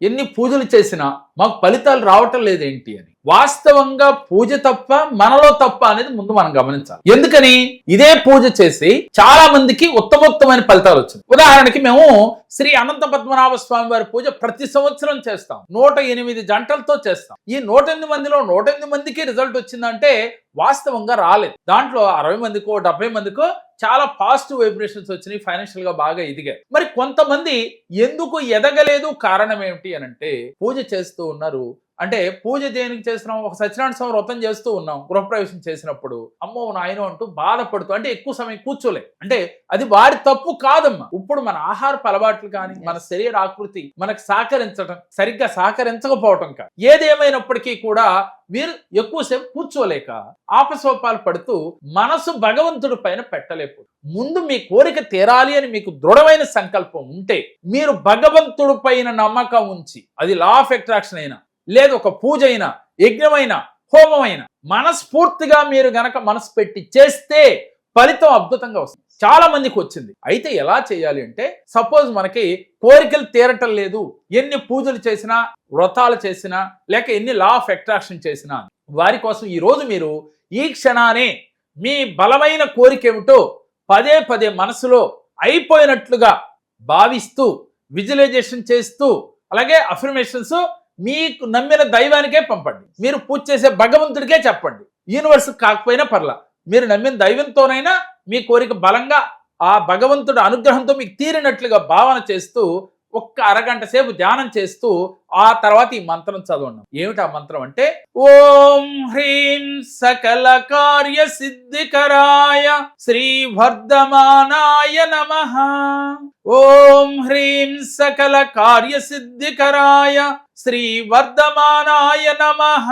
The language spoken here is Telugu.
ఎన్ని పూజలు చేసినా మాకు ఫలితాలు రావటం లేదేంటి అని. వాస్తవంగా పూజ తప్ప మనలో తప్ప అనేది ముందు మనం గమనించాలి. ఎందుకని ఇదే పూజ చేసి చాలా మందికి ఉత్తమోత్తమైన ఫలితాలు వచ్చింది. ఉదాహరణకి మేము శ్రీ అనంత పద్మనాభ స్వామి వారి పూజ ప్రతి సంవత్సరం చేస్తాం. 108 జంటలతో చేస్తాం. ఈ 108 మందిలో 108 మందికి రిజల్ట్ వచ్చిందంటే వాస్తవంగా రాలేదు. దాంట్లో 60 మందికో 70 మందికో చాలా పాజిటివ్ వైబ్రేషన్స్ వచ్చినాయి, ఫైనాన్షియల్ గా బాగా ఎదిగాయి. మరి కొంతమంది ఎందుకు ఎదగలేదు, కారణం ఏమిటి అని అంటే పూజ చేస్తూ ఉన్నారు. అంటే పూజ దేనికి చేస్తున్నాం, ఒక సత్యనారాయణ స్వామి వ్రతం చేస్తూ ఉన్నాం, గృహప్రవేశం చేసినప్పుడు అమ్మో నాయనో అంటూ బాధపడుతూ, అంటే ఎక్కువ సమయం కూర్చోలే, అంటే అది వారి తప్పు కాదమ్మా. ఇప్పుడు మన ఆహారపు అలవాట్లు కానీ మన శరీర ఆకృతి మనకు సరిగ్గా సహకరించకపోవటం కాదు. ఏదేమైనప్పటికీ కూడా మీరు ఎక్కువసేపు కూర్చోలేక ఆపసోపాలు పడుతూ మనసు భగవంతుడి పైన పెట్టలేకపోతే, ముందు మీ కోరిక తీరాలి అని మీకు దృఢమైన సంకల్పం ఉంటే మీరు భగవంతుడి పైన నమ్మకం ఉంచి, అది లా ఆఫ్ అట్రాక్షన్ అయినా లేదు ఒక పూజ అయినా యజ్ఞమైనా హోమమైనా మనస్ఫూర్తిగా మీరు గనక మనసు పెట్టి చేస్తే ఫలితం అద్భుతంగా వస్తుంది. చాలా మందికి వచ్చింది. అయితే ఎలా చేయాలి అంటే, సపోజ్ మనకి కోరికలు తీరటం లేదు, ఎన్ని పూజలు చేసినా వ్రతాలు చేసినా లేక ఎన్ని లా ఆఫ్ అట్రాక్షన్ చేసినా, వారి కోసం ఈ రోజు మీరు ఈ క్షణానే మీ బలమైన కోరిక ఏమిటో పదే పదే మనసులో అయిపోయినట్లుగా భావిస్తూ విజువలైజేషన్ చేస్తూ, అలాగే అఫర్మేషన్స్ మీకు నమ్మిన దైవానికే పంపండి. మీరు పూజ చేసే భగవంతుడికే చెప్పండి. యూనివర్స్ కాకపోయినా పర్లా, మీరు నమ్మిన దైవంతోనైనా మీ కోరిక బలంగా ఆ భగవంతుడి అనుగ్రహంతో మీకు తీరినట్లుగా భావన చేస్తూ ఒక్క అరగంట సేపు ధ్యానం చేస్తూ ఆ తర్వాత ఈ మంత్రం చదవండి. ఏమిటి ఆ మంత్రం అంటే, ఓం హ్రీం సకల కార్య సిద్ధికరాయ శ్రీ వర్ధమానాయ నమః. ఓం హ్రీం సకల కార్య సిద్ధికరాయ శ్రీ వర్ధమానాయ నమః.